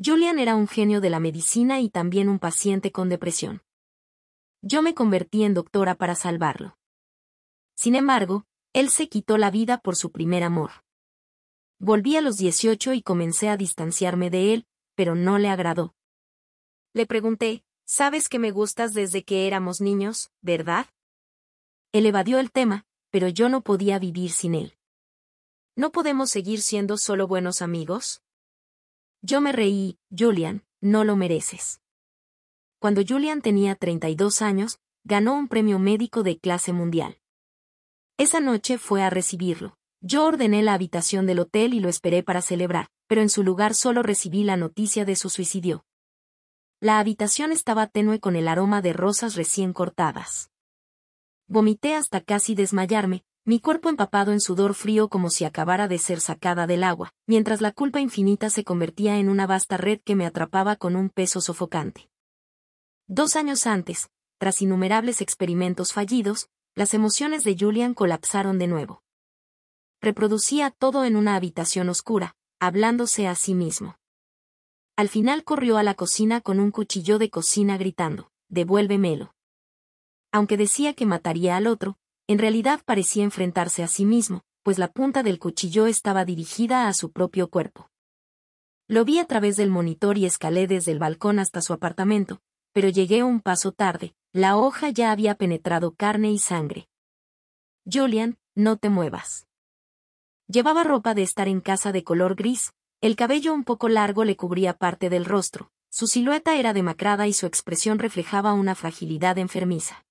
Julian era un genio de la medicina y también un paciente con depresión. Yo me convertí en doctora para salvarlo. Sin embargo, él se quitó la vida por su primer amor. Volví a los 18 y comencé a distanciarme de él, pero no le agradó. Le pregunté, ¿sabes que me gustas desde que éramos niños, verdad? Él evadió el tema, pero yo no podía vivir sin él. ¿No podemos seguir siendo solo buenos amigos? Yo me reí, Julian, no lo mereces. Cuando Julian tenía 32 años, ganó un premio médico de clase mundial. Esa noche fue a recibirlo. Yo ordené la habitación del hotel y lo esperé para celebrar, pero en su lugar solo recibí la noticia de su suicidio. La habitación estaba tenue con el aroma de rosas recién cortadas. Vomité hasta casi desmayarme, mi cuerpo empapado en sudor frío como si acabara de ser sacada del agua, mientras la culpa infinita se convertía en una vasta red que me atrapaba con un peso sofocante. 2 años antes, tras innumerables experimentos fallidos, las emociones de Julian colapsaron de nuevo. Reproducía todo en una habitación oscura, hablándose a sí mismo. Al final corrió a la cocina con un cuchillo de cocina gritando, «Devuélvemelo». Aunque decía que mataría al otro, en realidad parecía enfrentarse a sí mismo, pues la punta del cuchillo estaba dirigida a su propio cuerpo. Lo vi a través del monitor y escalé desde el balcón hasta su apartamento, pero llegué un paso tarde, la hoja ya había penetrado carne y sangre. Julian, no te muevas. Llevaba ropa de estar en casa de color gris, el cabello un poco largo le cubría parte del rostro, su silueta era demacrada y su expresión reflejaba una fragilidad enfermiza.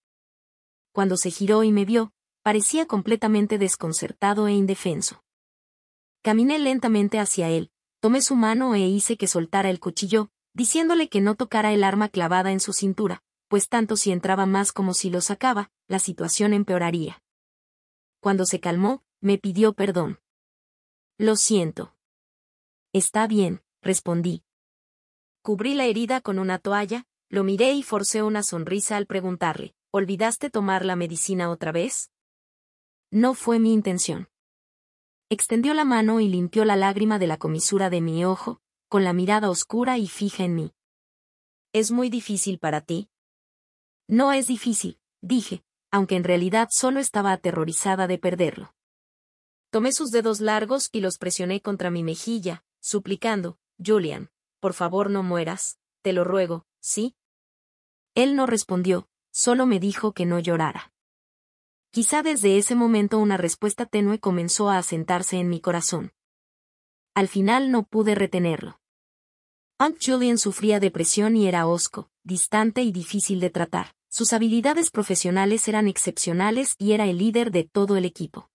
Cuando se giró y me vio, parecía completamente desconcertado e indefenso. Caminé lentamente hacia él, tomé su mano e hice que soltara el cuchillo, diciéndole que no tocara el arma clavada en su cintura, pues tanto si entraba más como si lo sacaba, la situación empeoraría. Cuando se calmó, me pidió perdón. Lo siento. Está bien, respondí. Cubrí la herida con una toalla, lo miré y forcé una sonrisa al preguntarle, ¿olvidaste tomar la medicina otra vez? No fue mi intención. Extendió la mano y limpió la lágrima de la comisura de mi ojo, con la mirada oscura y fija en mí. ¿Es muy difícil para ti? No es difícil, dije, aunque en realidad solo estaba aterrorizada de perderlo. Tomé sus dedos largos y los presioné contra mi mejilla, suplicando, Julian, por favor no mueras, te lo ruego, ¿sí? Él no respondió, solo me dijo que no llorara. Quizá desde ese momento una respuesta tenue comenzó a asentarse en mi corazón. Al final no pude retenerlo. Aunt Julian sufría depresión y era hosco, distante y difícil de tratar. Sus habilidades profesionales eran excepcionales y era el líder de todo el equipo.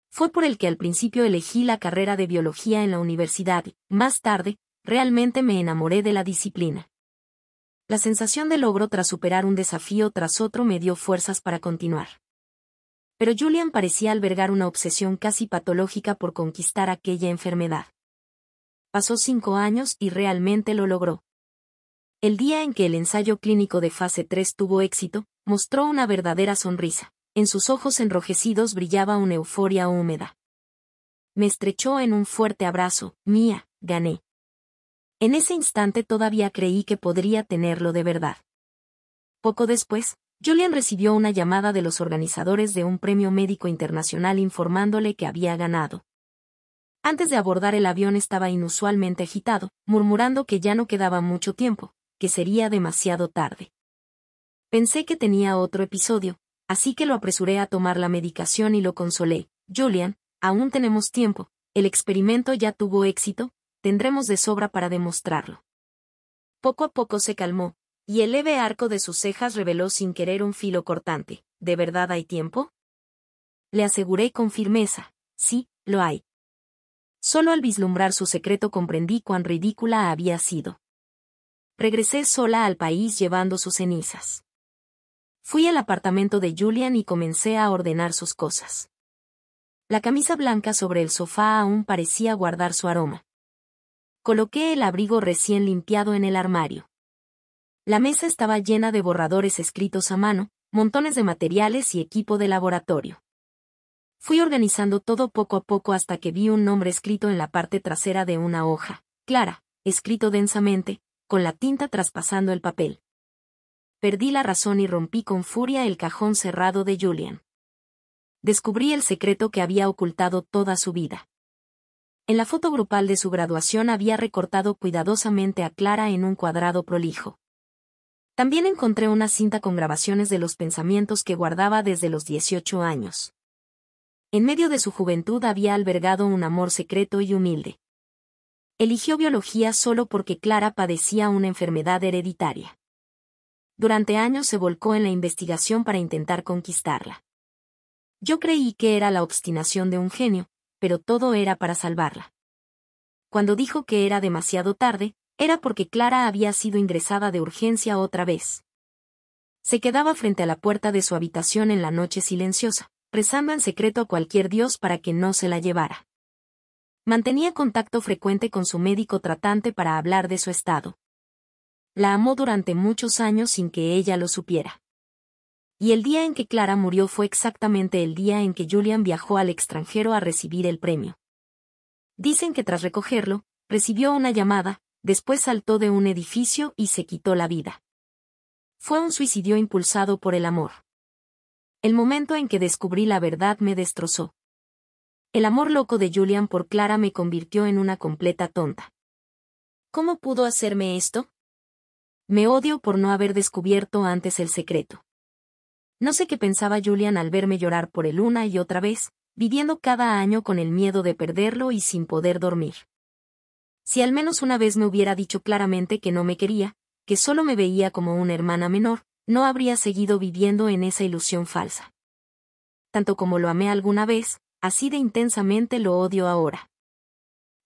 Fue por el que al principio elegí la carrera de biología en la universidad y, más tarde, realmente me enamoré de la disciplina. La sensación de logro tras superar un desafío tras otro me dio fuerzas para continuar. Pero Julian parecía albergar una obsesión casi patológica por conquistar aquella enfermedad. Pasó 5 años y realmente lo logró. El día en que el ensayo clínico de fase 3 tuvo éxito, mostró una verdadera sonrisa. En sus ojos enrojecidos brillaba una euforia húmeda. Me estrechó en un fuerte abrazo, Mía, gané. En ese instante todavía creí que podría tenerlo de verdad. Poco después, Julian recibió una llamada de los organizadores de un premio médico internacional informándole que había ganado. Antes de abordar el avión estaba inusualmente agitado, murmurando que ya no quedaba mucho tiempo, que sería demasiado tarde. Pensé que tenía otro episodio, así que lo apresuré a tomar la medicación y lo consolé. Julian, aún tenemos tiempo, el experimento ya tuvo éxito, tendremos de sobra para demostrarlo. Poco a poco se calmó, y el leve arco de sus cejas reveló sin querer un filo cortante. ¿De verdad hay tiempo? Le aseguré con firmeza, sí, lo hay. Solo al vislumbrar su secreto comprendí cuán ridícula había sido. Regresé sola al país llevando sus cenizas. Fui al apartamento de Julian y comencé a ordenar sus cosas. La camisa blanca sobre el sofá aún parecía guardar su aroma. Coloqué el abrigo recién limpiado en el armario. La mesa estaba llena de borradores escritos a mano, montones de materiales y equipo de laboratorio. Fui organizando todo poco a poco hasta que vi un nombre escrito en la parte trasera de una hoja. Clara, escrito densamente, con la tinta traspasando el papel. Perdí la razón y rompí con furia el cajón cerrado de Julian. Descubrí el secreto que había ocultado toda su vida. En la foto grupal de su graduación había recortado cuidadosamente a Clara en un cuadrado prolijo. También encontré una cinta con grabaciones de los pensamientos que guardaba desde los 18 años. En medio de su juventud había albergado un amor secreto y humilde. Eligió biología solo porque Clara padecía una enfermedad hereditaria. Durante años se volcó en la investigación para intentar conquistarla. Yo creí que era la obstinación de un genio, pero todo era para salvarla. Cuando dijo que era demasiado tarde, era porque Clara había sido ingresada de urgencia otra vez. Se quedaba frente a la puerta de su habitación en la noche silenciosa, rezando en secreto a cualquier dios para que no se la llevara. Mantenía contacto frecuente con su médico tratante para hablar de su estado. La amó durante muchos años sin que ella lo supiera. Y el día en que Clara murió fue exactamente el día en que Julian viajó al extranjero a recibir el premio. Dicen que tras recogerlo, recibió una llamada, después saltó de un edificio y se quitó la vida. Fue un suicidio impulsado por el amor. El momento en que descubrí la verdad me destrozó. El amor loco de Julian por Clara me convirtió en una completa tonta. ¿Cómo pudo hacerme esto? Me odio por no haber descubierto antes el secreto. No sé qué pensaba Julian al verme llorar por él una y otra vez, viviendo cada año con el miedo de perderlo y sin poder dormir. Si al menos una vez me hubiera dicho claramente que no me quería, que solo me veía como una hermana menor, no habría seguido viviendo en esa ilusión falsa. Tanto como lo amé alguna vez, así de intensamente lo odio ahora.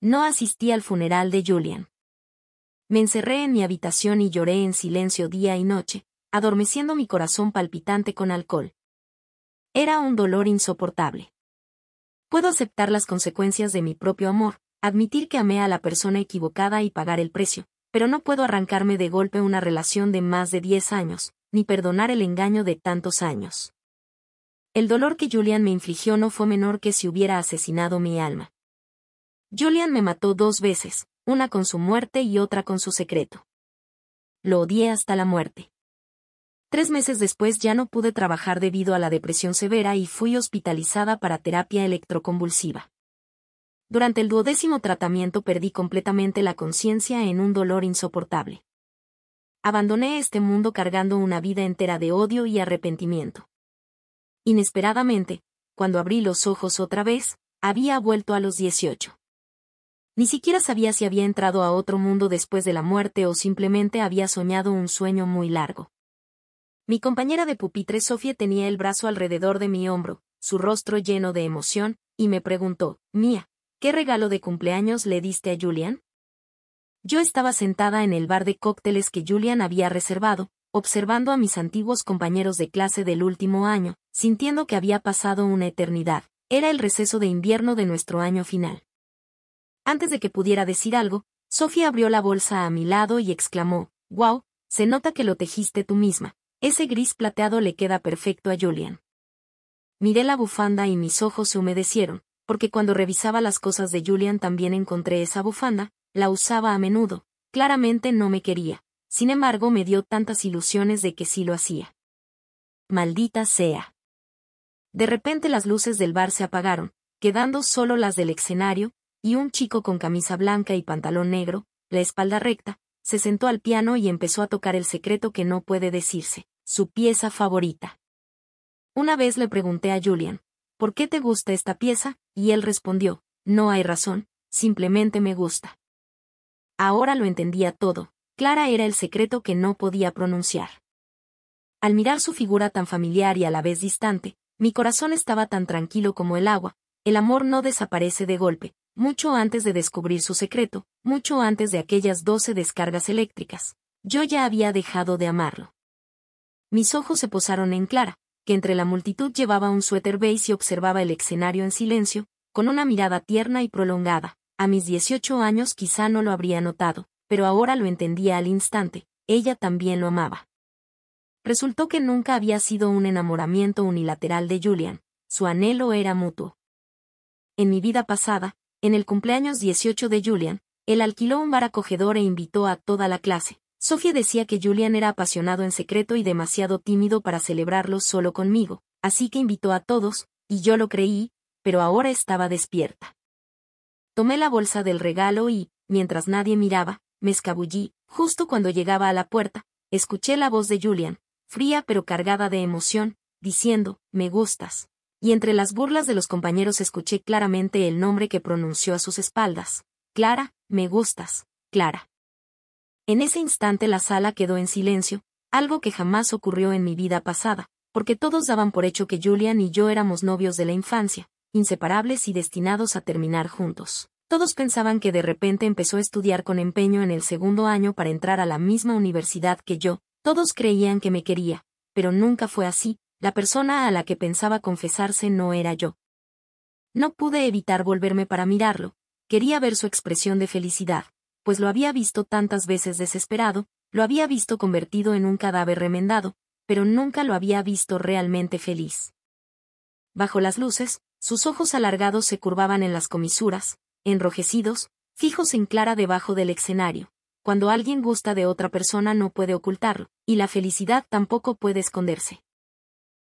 No asistí al funeral de Julian. Me encerré en mi habitación y lloré en silencio día y noche, adormeciendo mi corazón palpitante con alcohol. Era un dolor insoportable. Puedo aceptar las consecuencias de mi propio amor, admitir que amé a la persona equivocada y pagar el precio, pero no puedo arrancarme de golpe una relación de más de 10 años, ni perdonar el engaño de tantos años. El dolor que Julian me infligió no fue menor que si hubiera asesinado mi alma. Julian me mató 2 veces, una con su muerte y otra con su secreto. Lo odié hasta la muerte. 3 meses después ya no pude trabajar debido a la depresión severa y fui hospitalizada para terapia electroconvulsiva. Durante el 12º tratamiento perdí completamente la conciencia en un dolor insoportable. Abandoné este mundo cargando una vida entera de odio y arrepentimiento. Inesperadamente, cuando abrí los ojos otra vez, había vuelto a los 18. Ni siquiera sabía si había entrado a otro mundo después de la muerte o simplemente había soñado un sueño muy largo. Mi compañera de pupitre Sofía tenía el brazo alrededor de mi hombro, su rostro lleno de emoción, y me preguntó, Mía, ¿qué regalo de cumpleaños le diste a Julian? Yo estaba sentada en el bar de cócteles que Julian había reservado, observando a mis antiguos compañeros de clase del último año, sintiendo que había pasado una eternidad. Era el receso de invierno de nuestro año final. Antes de que pudiera decir algo, Sofía abrió la bolsa a mi lado y exclamó, «¡Guau! Se nota que lo tejiste tú misma. Ese gris plateado le queda perfecto a Julian». Miré la bufanda y mis ojos se humedecieron, porque cuando revisaba las cosas de Julian también encontré esa bufanda, la usaba a menudo, claramente no me quería, sin embargo me dio tantas ilusiones de que sí lo hacía. Maldita sea. De repente las luces del bar se apagaron, quedando solo las del escenario, y un chico con camisa blanca y pantalón negro, la espalda recta, se sentó al piano y empezó a tocar el secreto que no puede decirse, su pieza favorita. Una vez le pregunté a Julian, ¿por qué te gusta esta pieza? Y él respondió, no hay razón, simplemente me gusta. Ahora lo entendía todo, Clara era el secreto que no podía pronunciar. Al mirar su figura tan familiar y a la vez distante, mi corazón estaba tan tranquilo como el agua. El amor no desaparece de golpe, mucho antes de descubrir su secreto, mucho antes de aquellas 12 descargas eléctricas. Yo ya había dejado de amarlo. Mis ojos se posaron en Clara, que entre la multitud llevaba un suéter beige y observaba el escenario en silencio, con una mirada tierna y prolongada. A mis 18 años quizá no lo habría notado, pero ahora lo entendía al instante, ella también lo amaba. Resultó que nunca había sido un enamoramiento unilateral de Julian, su anhelo era mutuo. En mi vida pasada, en el cumpleaños 18 de Julian, Él alquiló un bar acogedor e invitó a toda la clase. Sophie decía que Julian era apasionado en secreto y demasiado tímido para celebrarlo solo conmigo, así que invitó a todos, y yo lo creí, pero ahora estaba despierta. Tomé la bolsa del regalo y, mientras nadie miraba, me escabullí. Justo cuando llegaba a la puerta, escuché la voz de Julian, fría pero cargada de emoción, diciendo, «Me gustas». Y entre las burlas de los compañeros escuché claramente el nombre que pronunció a sus espaldas. «Clara, me gustas, Clara». En ese instante la sala quedó en silencio, algo que jamás ocurrió en mi vida pasada, porque todos daban por hecho que Julian y yo éramos novios de la infancia, inseparables y destinados a terminar juntos. Todos pensaban que de repente empezó a estudiar con empeño en el segundo año para entrar a la misma universidad que yo, todos creían que me quería, pero nunca fue así, la persona a la que pensaba confesarse no era yo. No pude evitar volverme para mirarlo, quería ver su expresión de felicidad, pues lo había visto tantas veces desesperado, lo había visto convertido en un cadáver remendado, pero nunca lo había visto realmente feliz. Bajo las luces, sus ojos alargados se curvaban en las comisuras, enrojecidos, fijos en Clara debajo del escenario. Cuando alguien gusta de otra persona no puede ocultarlo, y la felicidad tampoco puede esconderse.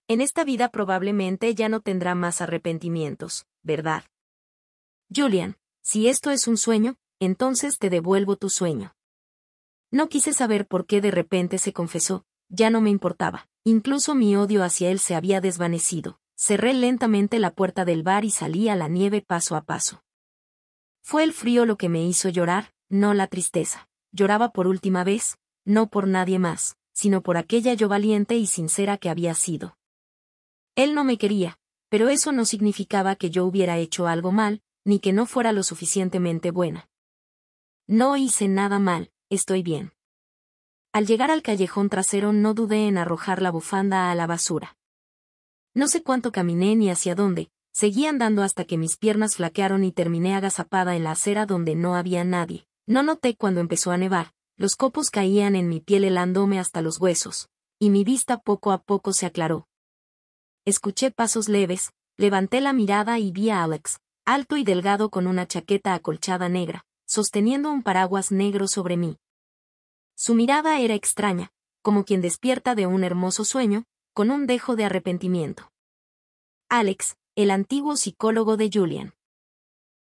En esta vida probablemente ya no tendrá más arrepentimientos, ¿verdad? Julian, si esto es un sueño, entonces te devuelvo tu sueño. No quise saber por qué de repente se confesó, ya no me importaba, incluso mi odio hacia él se había desvanecido. Cerré lentamente la puerta del bar y salí a la nieve paso a paso. Fue el frío lo que me hizo llorar, no la tristeza. Lloraba por última vez, no por nadie más, sino por aquella yo valiente y sincera que había sido. Él no me quería, pero eso no significaba que yo hubiera hecho algo mal, ni que no fuera lo suficientemente buena. No hice nada mal, estoy bien. Al llegar al callejón trasero no dudé en arrojar la bufanda a la basura. No sé cuánto caminé ni hacia dónde, seguí andando hasta que mis piernas flaquearon y terminé agazapada en la acera donde no había nadie. No noté cuando empezó a nevar, los copos caían en mi piel helándome hasta los huesos, y mi vista poco a poco se aclaró. Escuché pasos leves, levanté la mirada y vi a Alex, alto y delgado con una chaqueta acolchada negra, sosteniendo un paraguas negro sobre mí. Su mirada era extraña, como quien despierta de un hermoso sueño, con un dejo de arrepentimiento. Alex, el antiguo psicólogo de Julian.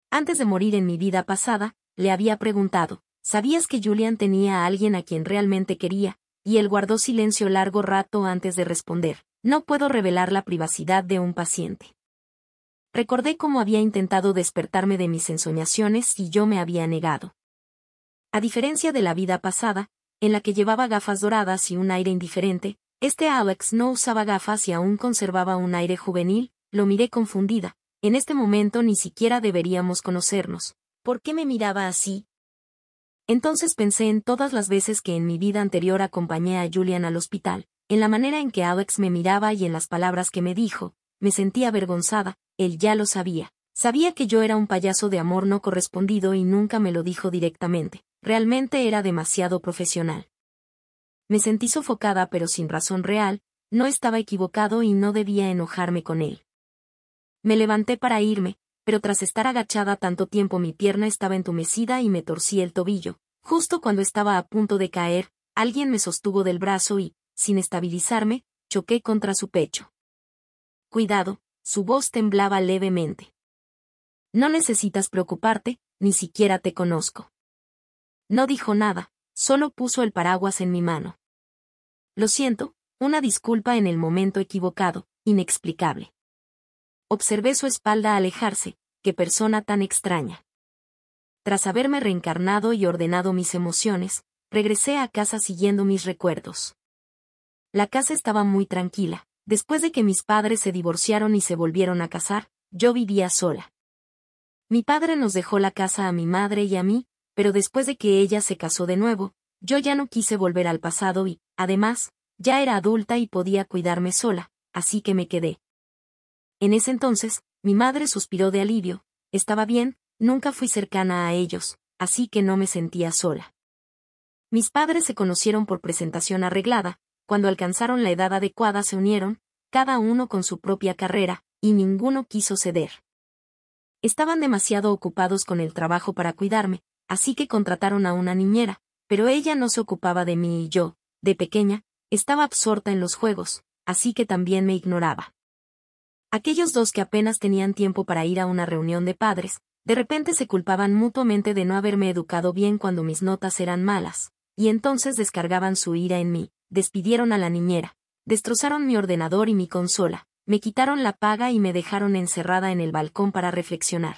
Antes de morir en mi vida pasada, le había preguntado, ¿sabías que Julian tenía a alguien a quien realmente quería? Y él guardó silencio largo rato antes de responder, no puedo revelar la privacidad de un paciente. Recordé cómo había intentado despertarme de mis ensoñaciones y yo me había negado. A diferencia de la vida pasada, en la que llevaba gafas doradas y un aire indiferente, Alex no usaba gafas y aún conservaba un aire juvenil. Lo miré confundida. En este momento ni siquiera deberíamos conocernos. ¿Por qué me miraba así? Entonces pensé en todas las veces que en mi vida anterior acompañé a Julian al hospital, en la manera en que Alex me miraba y en las palabras que me dijo. Me sentía avergonzada, él ya lo sabía. Sabía que yo era un payaso de amor no correspondido y nunca me lo dijo directamente. Realmente era demasiado profesional. Me sentí sofocada pero sin razón real, no estaba equivocado y no debía enojarme con él. Me levanté para irme, pero tras estar agachada tanto tiempo mi pierna estaba entumecida y me torcí el tobillo. Justo cuando estaba a punto de caer, alguien me sostuvo del brazo y, sin estabilizarme, choqué contra su pecho. Cuidado, su voz temblaba levemente. No necesitas preocuparte, ni siquiera te conozco. No dijo nada, solo puso el paraguas en mi mano. Lo siento, una disculpa en el momento equivocado, inexplicable. Observé su espalda alejarse, qué persona tan extraña. Tras haberme reencarnado y ordenado mis emociones, regresé a casa siguiendo mis recuerdos. La casa estaba muy tranquila. Después de que mis padres se divorciaron y se volvieron a casar, yo vivía sola. Mi padre nos dejó la casa a mi madre y a mí, pero después de que ella se casó de nuevo, yo ya no quise volver al pasado y, además, ya era adulta y podía cuidarme sola, así que me quedé. En ese entonces, mi madre suspiró de alivio, estaba bien, nunca fui cercana a ellos, así que no me sentía sola. Mis padres se conocieron por presentación arreglada, cuando alcanzaron la edad adecuada se unieron, cada uno con su propia carrera, y ninguno quiso ceder. Estaban demasiado ocupados con el trabajo para cuidarme, así que contrataron a una niñera, pero ella no se ocupaba de mí y yo, de pequeña, estaba absorta en los juegos, así que también me ignoraba. Aquellos dos que apenas tenían tiempo para ir a una reunión de padres, de repente se culpaban mutuamente de no haberme educado bien cuando mis notas eran malas, y entonces descargaban su ira en mí, despidieron a la niñera, destrozaron mi ordenador y mi consola, me quitaron la paga y me dejaron encerrada en el balcón para reflexionar.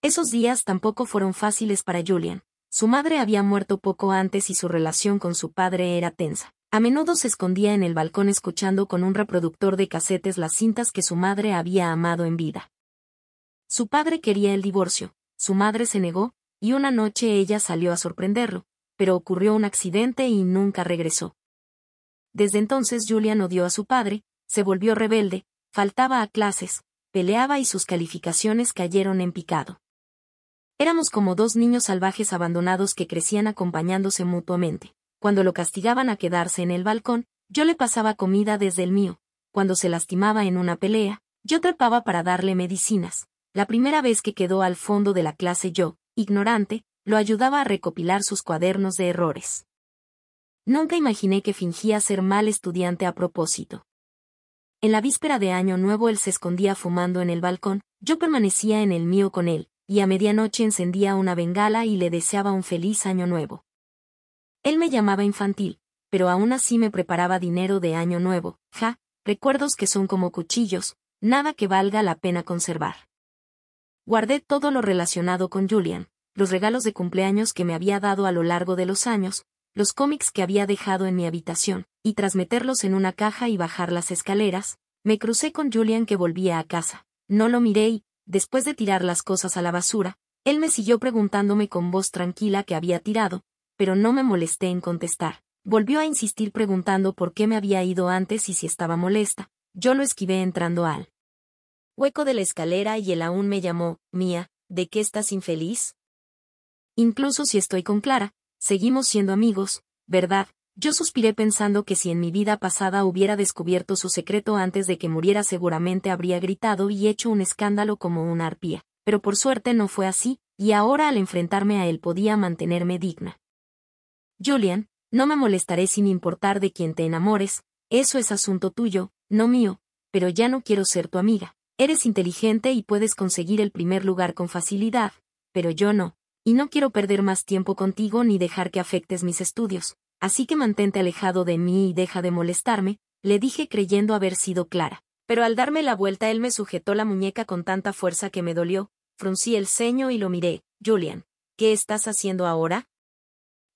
Esos días tampoco fueron fáciles para Julian. Su madre había muerto poco antes y su relación con su padre era tensa. A menudo se escondía en el balcón escuchando con un reproductor de casetes las cintas que su madre había amado en vida. Su padre quería el divorcio, su madre se negó, y una noche ella salió a sorprenderlo, pero ocurrió un accidente y nunca regresó. Desde entonces Julian odió a su padre, se volvió rebelde, faltaba a clases, peleaba y sus calificaciones cayeron en picado. Éramos como dos niños salvajes abandonados que crecían acompañándose mutuamente. Cuando lo castigaban a quedarse en el balcón, yo le pasaba comida desde el mío. Cuando se lastimaba en una pelea, yo trepaba para darle medicinas. La primera vez que quedó al fondo de la clase yo, ignorante, lo ayudaba a recopilar sus cuadernos de errores. Nunca imaginé que fingía ser mal estudiante a propósito. En la víspera de Año Nuevo él se escondía fumando en el balcón, yo permanecía en el mío con él, y a medianoche encendía una bengala y le deseaba un feliz Año Nuevo. Él me llamaba infantil, pero aún así me preparaba dinero de Año Nuevo, recuerdos que son como cuchillos, nada que valga la pena conservar. Guardé todo lo relacionado con Julian, los regalos de cumpleaños que me había dado a lo largo de los años, los cómics que había dejado en mi habitación, y tras meterlos en una caja y bajar las escaleras, me crucé con Julian que volvía a casa. No lo miré y, después de tirar las cosas a la basura, él me siguió preguntándome con voz tranquila qué había tirado, pero no me molesté en contestar. Volvió a insistir preguntando por qué me había ido antes y si estaba molesta. Yo lo esquivé entrando al hueco de la escalera y él aún me llamó, Mía, ¿de qué estás infeliz? Incluso si estoy con Clara, seguimos siendo amigos, ¿verdad? Yo suspiré pensando que si en mi vida pasada hubiera descubierto su secreto antes de que muriera seguramente habría gritado y hecho un escándalo como una arpía, pero por suerte no fue así, y ahora al enfrentarme a él podía mantenerme digna. Julian, no me molestaré sin importar de quién te enamores, eso es asunto tuyo, no mío, pero ya no quiero ser tu amiga. Eres inteligente y puedes conseguir el primer lugar con facilidad, pero yo no, y no quiero perder más tiempo contigo ni dejar que afectes mis estudios, así que mantente alejado de mí y deja de molestarme, le dije creyendo haber sido clara. Pero al darme la vuelta él me sujetó la muñeca con tanta fuerza que me dolió, fruncí el ceño y lo miré. Julian, ¿qué estás haciendo ahora?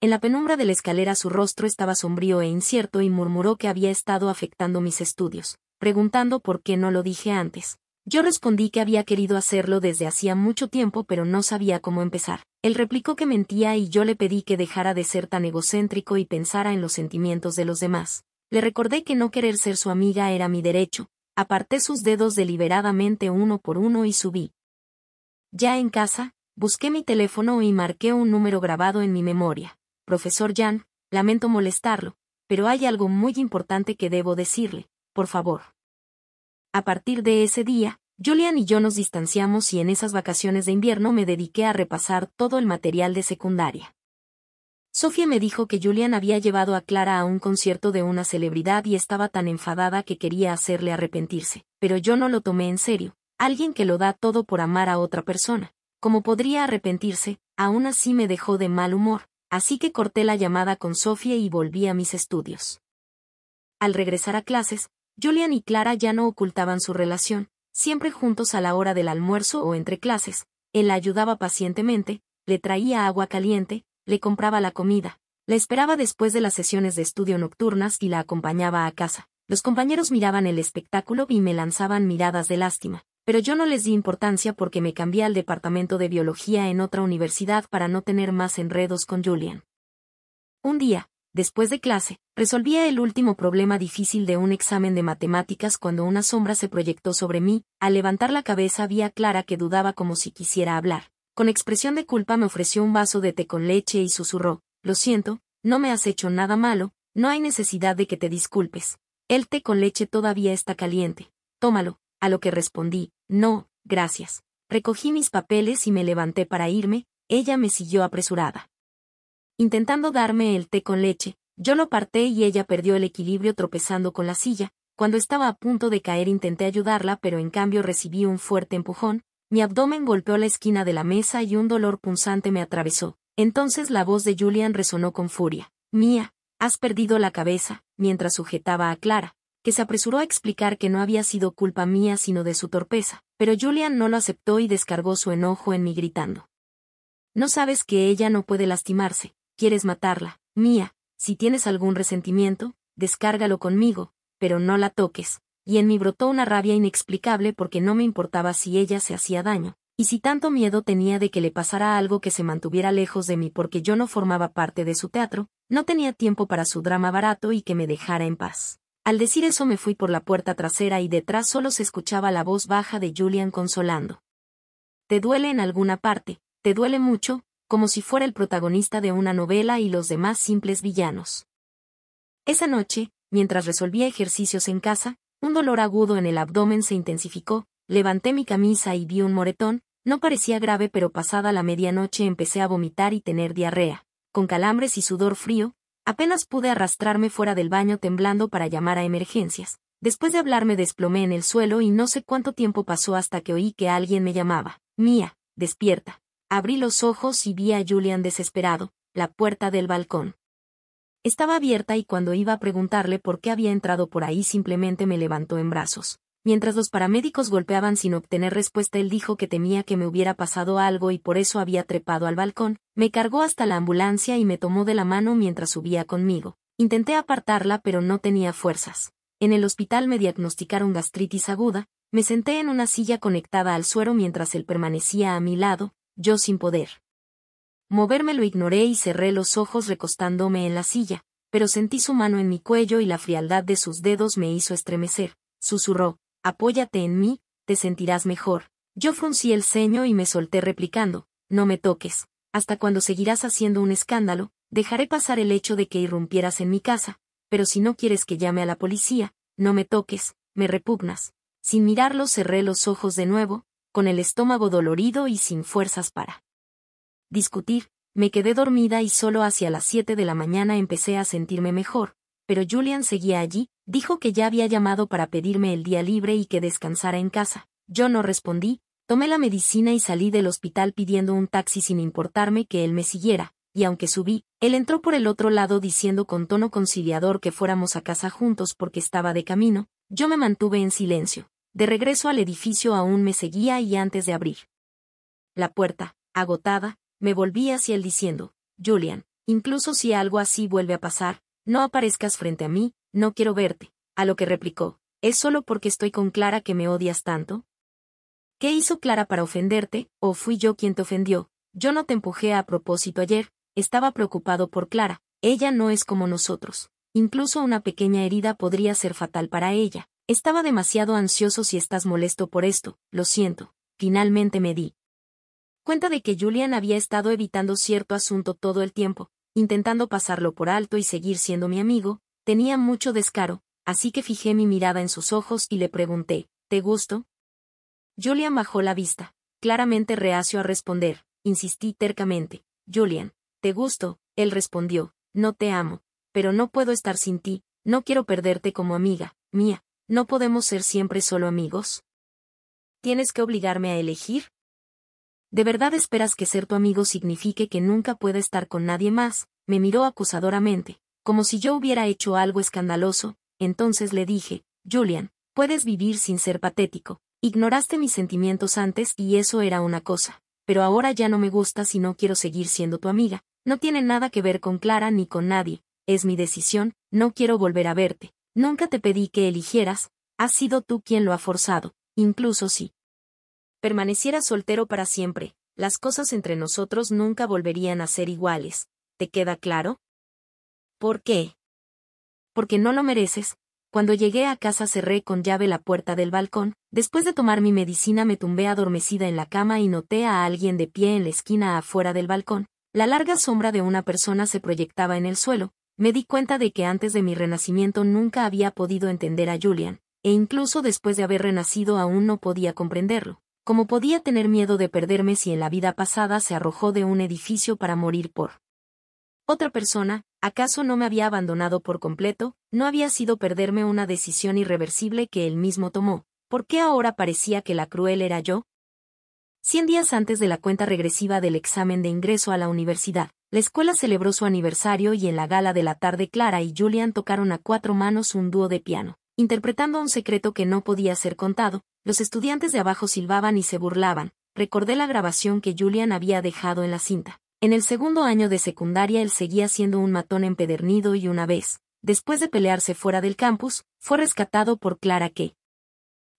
En la penumbra de la escalera su rostro estaba sombrío e incierto y murmuró que había estado afectando mis estudios, preguntando por qué no lo dije antes. Yo respondí que había querido hacerlo desde hacía mucho tiempo pero no sabía cómo empezar. Él replicó que mentía y yo le pedí que dejara de ser tan egocéntrico y pensara en los sentimientos de los demás. Le recordé que no querer ser su amiga era mi derecho, aparté sus dedos deliberadamente uno por uno y subí. Ya en casa, busqué mi teléfono y marqué un número grabado en mi memoria. Profesor Jan, lamento molestarlo, pero hay algo muy importante que debo decirle, por favor. A partir de ese día, Julian y yo nos distanciamos y en esas vacaciones de invierno me dediqué a repasar todo el material de secundaria. Sofía me dijo que Julian había llevado a Clara a un concierto de una celebridad y estaba tan enfadada que quería hacerle arrepentirse, pero yo no lo tomé en serio. Alguien que lo da todo por amar a otra persona, ¿cómo podría arrepentirse? Aún así me dejó de mal humor, así que corté la llamada con Sofía y volví a mis estudios. Al regresar a clases, Julian y Clara ya no ocultaban su relación, siempre juntos a la hora del almuerzo o entre clases. Él la ayudaba pacientemente, le traía agua caliente, le compraba la comida, la esperaba después de las sesiones de estudio nocturnas y la acompañaba a casa. Los compañeros miraban el espectáculo y me lanzaban miradas de lástima, pero yo no les di importancia porque me cambié al departamento de biología en otra universidad para no tener más enredos con Julian. Un día, después de clase, resolvía el último problema difícil de un examen de matemáticas cuando una sombra se proyectó sobre mí. Al levantar la cabeza vi a Clara que dudaba como si quisiera hablar. Con expresión de culpa me ofreció un vaso de té con leche y susurró, «Lo siento, no me has hecho nada malo, no hay necesidad de que te disculpes. El té con leche todavía está caliente. Tómalo», a lo que respondí, «No, gracias». Recogí mis papeles y me levanté para irme, ella me siguió apresurada. Intentando darme el té con leche, yo lo aparté y ella perdió el equilibrio tropezando con la silla. Cuando estaba a punto de caer intenté ayudarla, pero en cambio recibí un fuerte empujón, mi abdomen golpeó la esquina de la mesa y un dolor punzante me atravesó. Entonces la voz de Julian resonó con furia. Mía, has perdido la cabeza, mientras sujetaba a Clara, que se apresuró a explicar que no había sido culpa mía sino de su torpeza, pero Julian no lo aceptó y descargó su enojo en mí gritando. No sabes que ella no puede lastimarse, quieres matarla, Mía, si tienes algún resentimiento, descárgalo conmigo, pero no la toques, y en mí brotó una rabia inexplicable porque no me importaba si ella se hacía daño, y si tanto miedo tenía de que le pasara algo que se mantuviera lejos de mí porque yo no formaba parte de su teatro, no tenía tiempo para su drama barato y que me dejara en paz. Al decir eso me fui por la puerta trasera y detrás solo se escuchaba la voz baja de Julian consolando. ¿Te duele en alguna parte? ¿Te duele mucho? Como si fuera el protagonista de una novela y los demás simples villanos. Esa noche, mientras resolvía ejercicios en casa, un dolor agudo en el abdomen se intensificó, levanté mi camisa y vi un moretón, no parecía grave pero pasada la medianoche empecé a vomitar y tener diarrea, con calambres y sudor frío, apenas pude arrastrarme fuera del baño temblando para llamar a emergencias. Después de hablar me desplomé en el suelo y no sé cuánto tiempo pasó hasta que oí que alguien me llamaba. Mía, despierta. Abrí los ojos y vi a Julian desesperado, la puerta del balcón. Estaba abierta y cuando iba a preguntarle por qué había entrado por ahí simplemente me levantó en brazos. Mientras los paramédicos golpeaban sin obtener respuesta él dijo que temía que me hubiera pasado algo y por eso había trepado al balcón, me cargó hasta la ambulancia y me tomó de la mano mientras subía conmigo. Intenté apartarla pero no tenía fuerzas. En el hospital me diagnosticaron gastritis aguda, me senté en una silla conectada al suero mientras él permanecía a mi lado, yo sin poder moverme lo ignoré y cerré los ojos recostándome en la silla, pero sentí su mano en mi cuello y la frialdad de sus dedos me hizo estremecer. Susurró, apóyate en mí, te sentirás mejor. Yo fruncí el ceño y me solté replicando, no me toques, hasta cuando seguirás haciendo un escándalo, dejaré pasar el hecho de que irrumpieras en mi casa, pero si no quieres que llame a la policía, no me toques, me repugnas. Sin mirarlo cerré los ojos de nuevo, con el estómago dolorido y sin fuerzas para discutir, me quedé dormida y solo hacia las 7 de la mañana empecé a sentirme mejor, pero Julian seguía allí, dijo que ya había llamado para pedirme el día libre y que descansara en casa. Yo no respondí, tomé la medicina y salí del hospital pidiendo un taxi sin importarme que él me siguiera, y aunque subí, él entró por el otro lado diciendo con tono conciliador que fuéramos a casa juntos porque estaba de camino, yo me mantuve en silencio. De regreso al edificio aún me seguía y antes de abrir la puerta, agotada, me volví hacia él diciendo, Julian, incluso si algo así vuelve a pasar, no aparezcas frente a mí, no quiero verte, a lo que replicó, ¿es solo porque estoy con Clara que me odias tanto? ¿Qué hizo Clara para ofenderte, o fui yo quien te ofendió? Yo no te empujé a propósito ayer, estaba preocupado por Clara, ella no es como nosotros, incluso una pequeña herida podría ser fatal para ella, estaba demasiado ansioso si estás molesto por esto, lo siento, finalmente me di cuenta de que Julian había estado evitando cierto asunto todo el tiempo, intentando pasarlo por alto y seguir siendo mi amigo, tenía mucho descaro, así que fijé mi mirada en sus ojos y le pregunté, ¿te gusto? Julian bajó la vista, claramente reacio a responder, insistí tercamente, Julian, ¿te gusto? Él respondió, no te amo, pero no puedo estar sin ti, no quiero perderte como amiga, Mía, ¿no podemos ser siempre solo amigos? ¿Tienes que obligarme a elegir? ¿De verdad esperas que ser tu amigo signifique que nunca pueda estar con nadie más? Me miró acusadoramente, como si yo hubiera hecho algo escandaloso, entonces le dije, Julian, puedes vivir sin ser patético, ignoraste mis sentimientos antes y eso era una cosa, pero ahora ya no me gustas y no quiero seguir siendo tu amiga, no tiene nada que ver con Clara ni con nadie, es mi decisión, no quiero volver a verte, nunca te pedí que eligieras, has sido tú quien lo ha forzado, incluso si permaneciera soltero para siempre, las cosas entre nosotros nunca volverían a ser iguales. ¿Te queda claro? ¿Por qué? Porque no lo mereces. Cuando llegué a casa cerré con llave la puerta del balcón, después de tomar mi medicina me tumbé adormecida en la cama y noté a alguien de pie en la esquina afuera del balcón. La larga sombra de una persona se proyectaba en el suelo. Me di cuenta de que antes de mi renacimiento nunca había podido entender a Julian, e incluso después de haber renacido aún no podía comprenderlo. ¿Cómo podía tener miedo de perderme si en la vida pasada se arrojó de un edificio para morir por otra persona? ¿Acaso no me había abandonado por completo? ¿No había sido perderme una decisión irreversible que él mismo tomó? ¿Por qué ahora parecía que la cruel era yo? 100 días antes de la cuenta regresiva del examen de ingreso a la universidad, la escuela celebró su aniversario y en la gala de la tarde Clara y Julian tocaron a cuatro manos un dúo de piano. Interpretando un secreto que no podía ser contado, los estudiantes de abajo silbaban y se burlaban. Recordé la grabación que Julian había dejado en la cinta. En el segundo año de secundaria él seguía siendo un matón empedernido y una vez, después de pelearse fuera del campus, fue rescatado por Clara que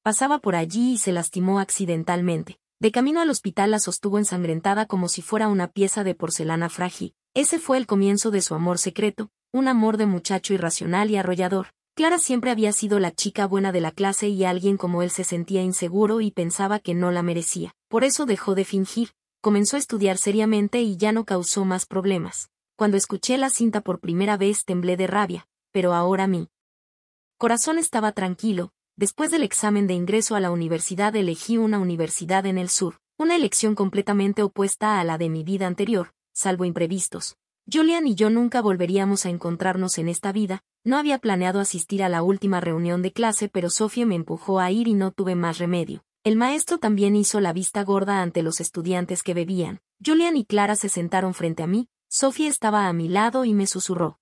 pasaba por allí y se lastimó accidentalmente. De camino al hospital la sostuvo ensangrentada como si fuera una pieza de porcelana frágil. Ese fue el comienzo de su amor secreto, un amor de muchacho irracional y arrollador. Clara siempre había sido la chica buena de la clase y alguien como él se sentía inseguro y pensaba que no la merecía. Por eso dejó de fingir, comenzó a estudiar seriamente y ya no causó más problemas. Cuando escuché la cinta por primera vez temblé de rabia, pero ahora mi corazón estaba tranquilo. Después del examen de ingreso a la universidad elegí una universidad en el sur, una elección completamente opuesta a la de mi vida anterior, salvo imprevistos. Julian y yo nunca volveríamos a encontrarnos en esta vida. No había planeado asistir a la última reunión de clase, pero Sofía me empujó a ir y no tuve más remedio. El maestro también hizo la vista gorda ante los estudiantes que bebían. Julian y Clara se sentaron frente a mí, Sofía estaba a mi lado y me susurró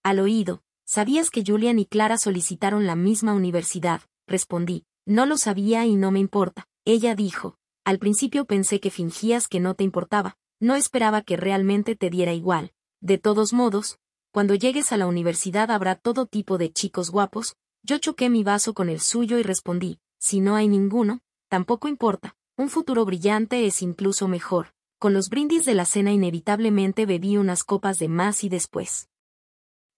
al oído: ¿sabías que Julian y Clara solicitaron la misma universidad? Respondí: no lo sabía y no me importa. Ella dijo: al principio pensé que fingías que no te importaba, no esperaba que realmente te diera igual. De todos modos, cuando llegues a la universidad habrá todo tipo de chicos guapos. Yo choqué mi vaso con el suyo y respondí: si no hay ninguno, tampoco importa, un futuro brillante es incluso mejor. Con los brindis de la cena inevitablemente bebí unas copas de más y después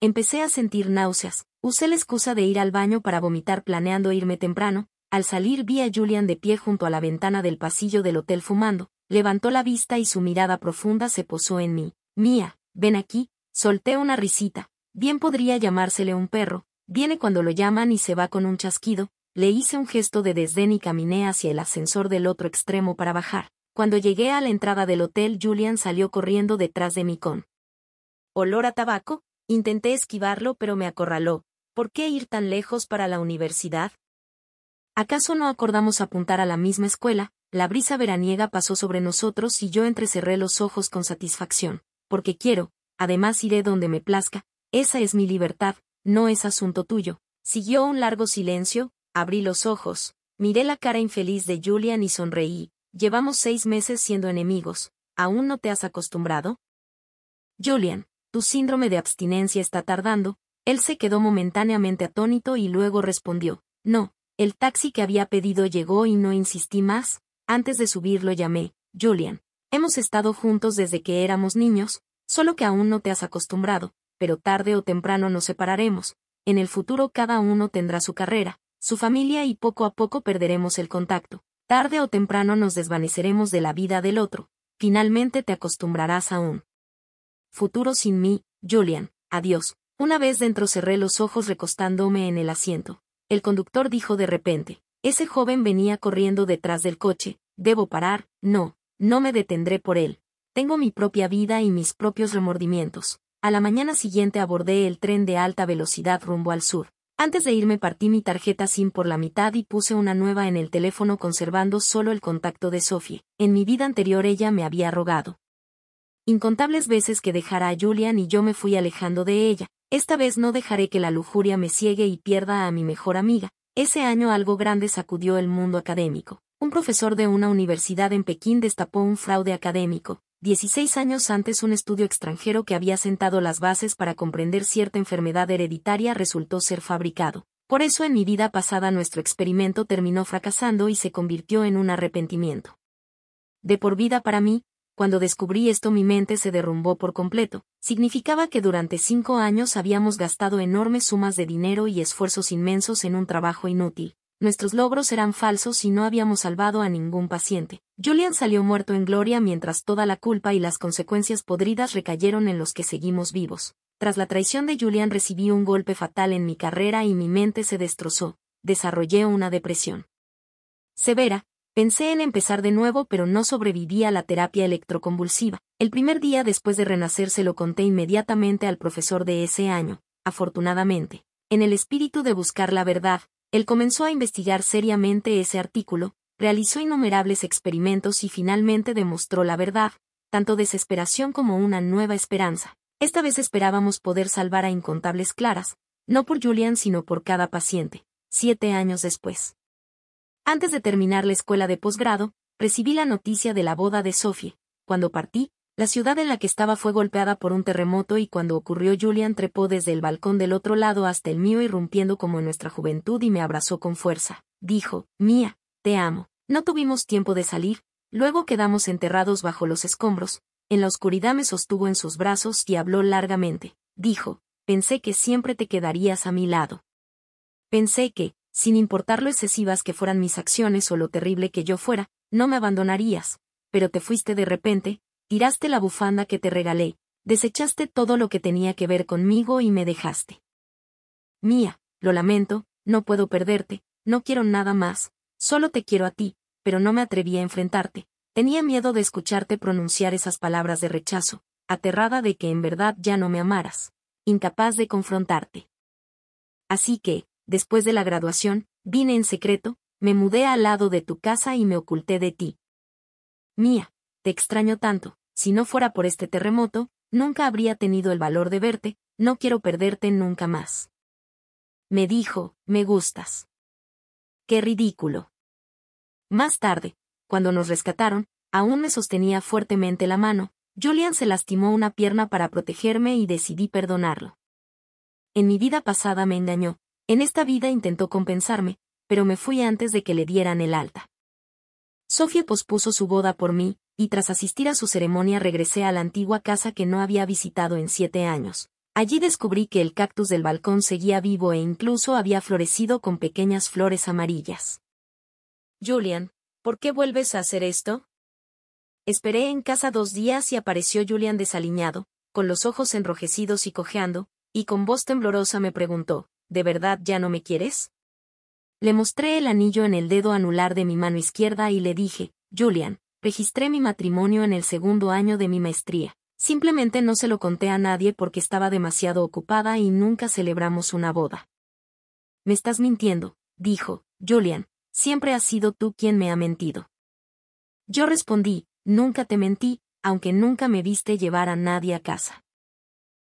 empecé a sentir náuseas. Usé la excusa de ir al baño para vomitar planeando irme temprano. Al salir vi a Julian de pie junto a la ventana del pasillo del hotel fumando. Levantó la vista y su mirada profunda se posó en mí. Mía, ven aquí. Solté una risita. Bien podría llamársele un perro. Viene cuando lo llaman y se va con un chasquido. Le hice un gesto de desdén y caminé hacia el ascensor del otro extremo para bajar. Cuando llegué a la entrada del hotel, Julian salió corriendo detrás de mí con olor a tabaco. Intenté esquivarlo pero me acorraló. ¿Por qué ir tan lejos para la universidad? ¿Acaso no acordamos apuntar a la misma escuela? La brisa veraniega pasó sobre nosotros y yo entrecerré los ojos con satisfacción. Porque quiero, además iré donde me plazca, esa es mi libertad, no es asunto tuyo. Siguió un largo silencio, abrí los ojos, miré la cara infeliz de Julian y sonreí. Llevamos 6 meses siendo enemigos, ¿aún no te has acostumbrado? Julian, tu síndrome de abstinencia está tardando. Él se quedó momentáneamente atónito y luego respondió: no, el taxi que había pedido llegó y no insistí más. Antes de subir lo llamé: Julian, hemos estado juntos desde que éramos niños, solo que aún no te has acostumbrado, pero tarde o temprano nos separaremos. En el futuro cada uno tendrá su carrera, su familia y poco a poco perderemos el contacto. Tarde o temprano nos desvaneceremos de la vida del otro. Finalmente te acostumbrarás a un futuro sin mí, Julian. Adiós. Una vez dentro cerré los ojos recostándome en el asiento. El conductor dijo de repente: ese joven venía corriendo detrás del coche. Debo parar. No, no me detendré por él. Tengo mi propia vida y mis propios remordimientos. A la mañana siguiente abordé el tren de alta velocidad rumbo al sur. Antes de irme partí mi tarjeta SIM por la mitad y puse una nueva en el teléfono conservando solo el contacto de Sophie. En mi vida anterior ella me había rogado incontables veces que dejara a Julian y yo me fui alejando de ella. Esta vez no dejaré que la lujuria me ciegue y pierda a mi mejor amiga. Ese año algo grande sacudió el mundo académico. Un profesor de una universidad en Pekín destapó un fraude académico. 16 años antes un estudio extranjero que había sentado las bases para comprender cierta enfermedad hereditaria resultó ser fabricado. Por eso en mi vida pasada nuestro experimento terminó fracasando y se convirtió en un arrepentimiento de por vida para mí. Cuando descubrí esto mi mente se derrumbó por completo. Significaba que durante 5 años habíamos gastado enormes sumas de dinero y esfuerzos inmensos en un trabajo inútil. Nuestros logros eran falsos y no habíamos salvado a ningún paciente. Julian salió muerto en gloria mientras toda la culpa y las consecuencias podridas recayeron en los que seguimos vivos. Tras la traición de Julian recibí un golpe fatal en mi carrera y mi mente se destrozó. Desarrollé una depresión severa. Pensé en empezar de nuevo, pero no sobreviví a la terapia electroconvulsiva. El primer día después de renacer se lo conté inmediatamente al profesor de ese año. Afortunadamente, en el espíritu de buscar la verdad, él comenzó a investigar seriamente ese artículo, realizó innumerables experimentos y finalmente demostró la verdad, tanto desesperación como una nueva esperanza. Esta vez esperábamos poder salvar a incontables Claras, no por Julian sino por cada paciente. 7 años después. Antes de terminar la escuela de posgrado, recibí la noticia de la boda de Sophie. Cuando partí, la ciudad en la que estaba fue golpeada por un terremoto y cuando ocurrió Julian trepó desde el balcón del otro lado hasta el mío irrumpiendo como en nuestra juventud y me abrazó con fuerza. Dijo, Mía, te amo. No tuvimos tiempo de salir, luego quedamos enterrados bajo los escombros. En la oscuridad me sostuvo en sus brazos y habló largamente. Dijo, pensé que siempre te quedarías a mi lado. Pensé que, sin importar lo excesivas que fueran mis acciones o lo terrible que yo fuera, no me abandonarías, pero te fuiste de repente, tiraste la bufanda que te regalé, desechaste todo lo que tenía que ver conmigo y me dejaste. Mía, lo lamento, no puedo perderte, no quiero nada más, solo te quiero a ti, pero no me atreví a enfrentarte, tenía miedo de escucharte pronunciar esas palabras de rechazo, aterrada de que en verdad ya no me amaras, incapaz de confrontarte. Así que, después de la graduación, vine en secreto, me mudé al lado de tu casa y me oculté de ti. Mía, te extraño tanto, si no fuera por este terremoto, nunca habría tenido el valor de verte, no quiero perderte nunca más. Me dijo, me gustas. Qué ridículo. Más tarde, cuando nos rescataron, aún me sostenía fuertemente la mano, Julian se lastimó una pierna para protegerme y decidí perdonarlo. En mi vida pasada me engañó. En esta vida intentó compensarme, pero me fui antes de que le dieran el alta. Sophie pospuso su boda por mí, y tras asistir a su ceremonia regresé a la antigua casa que no había visitado en 7 años. Allí descubrí que el cactus del balcón seguía vivo e incluso había florecido con pequeñas flores amarillas. Julian, ¿por qué vuelves a hacer esto? Esperé en casa 2 días y apareció Julian desaliñado, con los ojos enrojecidos y cojeando, y con voz temblorosa me preguntó, ¿de verdad ya no me quieres? Le mostré el anillo en el dedo anular de mi mano izquierda y le dije, Julian, registré mi matrimonio en el 2º año de mi maestría. Simplemente no se lo conté a nadie porque estaba demasiado ocupada y nunca celebramos una boda. Me estás mintiendo, dijo, Julian, siempre has sido tú quien me ha mentido. Yo respondí, nunca te mentí, aunque nunca me viste llevar a nadie a casa.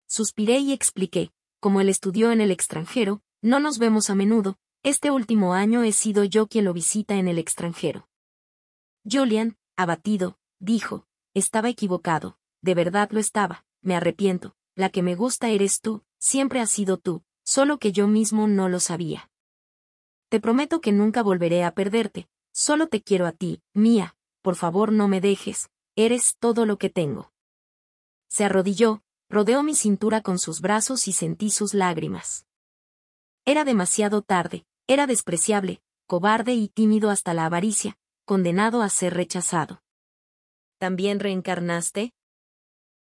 Suspiré y expliqué, como él estudió en el extranjero, no nos vemos a menudo, este último año he sido yo quien lo visita en el extranjero. Julian, abatido, dijo, estaba equivocado, de verdad lo estaba, me arrepiento, la que me gusta eres tú, siempre has sido tú, solo que yo mismo no lo sabía. Te prometo que nunca volveré a perderte, solo te quiero a ti, Mía, por favor no me dejes, eres todo lo que tengo. Se arrodilló, rodeó mi cintura con sus brazos y sentí sus lágrimas. Era demasiado tarde, era despreciable, cobarde y tímido hasta la avaricia, condenado a ser rechazado. ¿También reencarnaste?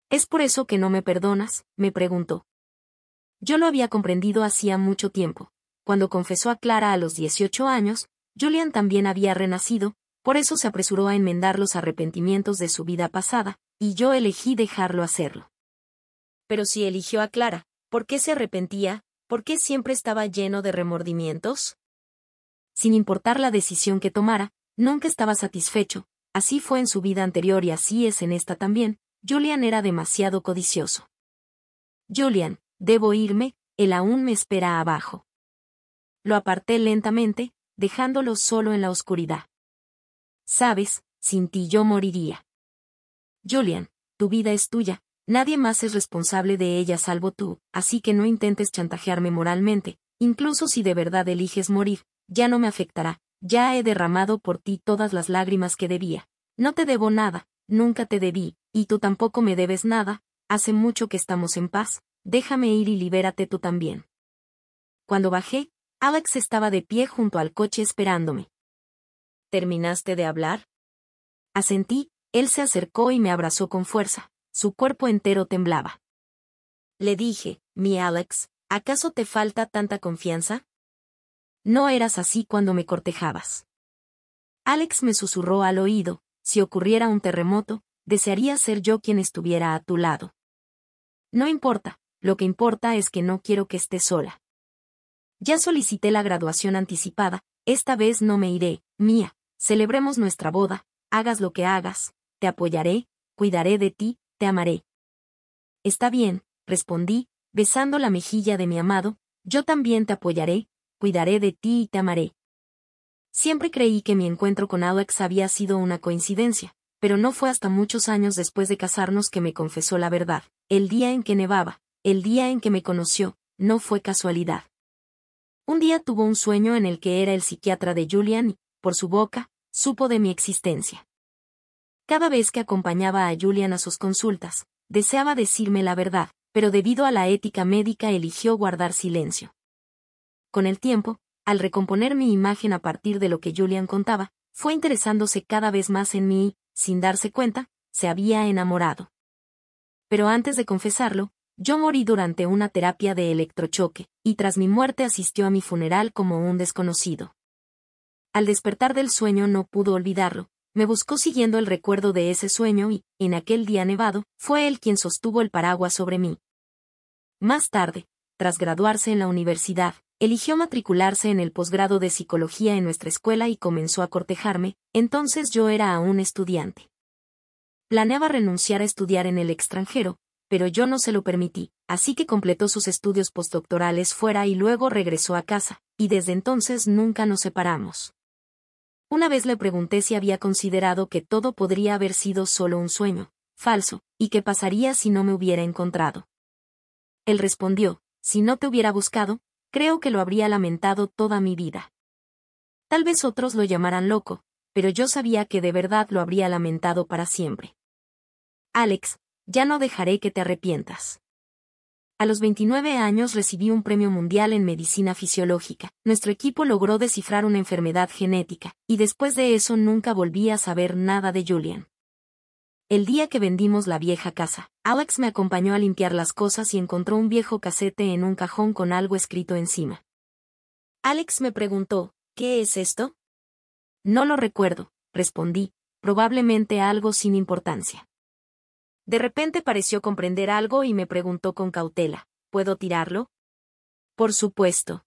¿Es por eso que no me perdonas?, me preguntó. Yo lo había comprendido hacía mucho tiempo. Cuando confesó a Clara a los 18 años, Julian también había renacido, por eso se apresuró a enmendar los arrepentimientos de su vida pasada, y yo elegí dejarlo hacerlo. Pero si eligió a Clara, ¿por qué se arrepentía? ¿Por qué siempre estaba lleno de remordimientos? Sin importar la decisión que tomara, nunca estaba satisfecho, así fue en su vida anterior y así es en esta también, Julian era demasiado codicioso. Julian, debo irme, él aún me espera abajo. Lo aparté lentamente, dejándolo solo en la oscuridad. Sabes, sin ti yo moriría. Julian, tu vida es tuya, nadie más es responsable de ella salvo tú, así que no intentes chantajearme moralmente, incluso si de verdad eliges morir, ya no me afectará, ya he derramado por ti todas las lágrimas que debía. No te debo nada, nunca te debí, y tú tampoco me debes nada, hace mucho que estamos en paz, déjame ir y libérate tú también. Cuando bajé, Alex estaba de pie junto al coche esperándome. ¿Terminaste de hablar? Asentí, él se acercó y me abrazó con fuerza, su cuerpo entero temblaba. Le dije, mi Alex, ¿acaso te falta tanta confianza? No eras así cuando me cortejabas. Alex me susurró al oído, si ocurriera un terremoto, desearía ser yo quien estuviera a tu lado. No importa, lo que importa es que no quiero que estés sola. Ya solicité la graduación anticipada, esta vez no me iré, Mía, celebremos nuestra boda, hagas lo que hagas, te apoyaré, cuidaré de ti, te amaré. Está bien, respondí, besando la mejilla de mi amado, yo también te apoyaré, cuidaré de ti y te amaré. Siempre creí que mi encuentro con Alex había sido una coincidencia, pero no fue hasta muchos años después de casarnos que me confesó la verdad. El día en que nevaba, el día en que me conoció, no fue casualidad. Un día tuvo un sueño en el que era el psiquiatra de Julian y, por su boca, supo de mi existencia. Cada vez que acompañaba a Julian a sus consultas, deseaba decirme la verdad, pero debido a la ética médica eligió guardar silencio. Con el tiempo, al recomponer mi imagen a partir de lo que Julian contaba, fue interesándose cada vez más en mí y, sin darse cuenta, se había enamorado. Pero antes de confesarlo, yo morí durante una terapia de electrochoque, y tras mi muerte asistió a mi funeral como un desconocido. Al despertar del sueño no pudo olvidarlo, me buscó siguiendo el recuerdo de ese sueño y, en aquel día nevado, fue él quien sostuvo el paraguas sobre mí. Más tarde, tras graduarse en la universidad, eligió matricularse en el posgrado de psicología en nuestra escuela y comenzó a cortejarme, entonces yo era aún estudiante. Planeaba renunciar a estudiar en el extranjero, pero yo no se lo permití, así que completó sus estudios postdoctorales fuera y luego regresó a casa, y desde entonces nunca nos separamos. Una vez le pregunté si había considerado que todo podría haber sido solo un sueño, falso, y qué pasaría si no me hubiera encontrado. Él respondió, si no te hubiera buscado, creo que lo habría lamentado toda mi vida. Tal vez otros lo llamaran loco, pero yo sabía que de verdad lo habría lamentado para siempre. Alex, ya no dejaré que te arrepientas. A los 29 años recibí un premio mundial en medicina fisiológica. Nuestro equipo logró descifrar una enfermedad genética, y después de eso nunca volví a saber nada de Julian. El día que vendimos la vieja casa, Alex me acompañó a limpiar las cosas y encontró un viejo casete en un cajón con algo escrito encima. Alex me preguntó, ¿qué es esto? No lo recuerdo, respondí, probablemente algo sin importancia. De repente pareció comprender algo y me preguntó con cautela, ¿puedo tirarlo? Por supuesto.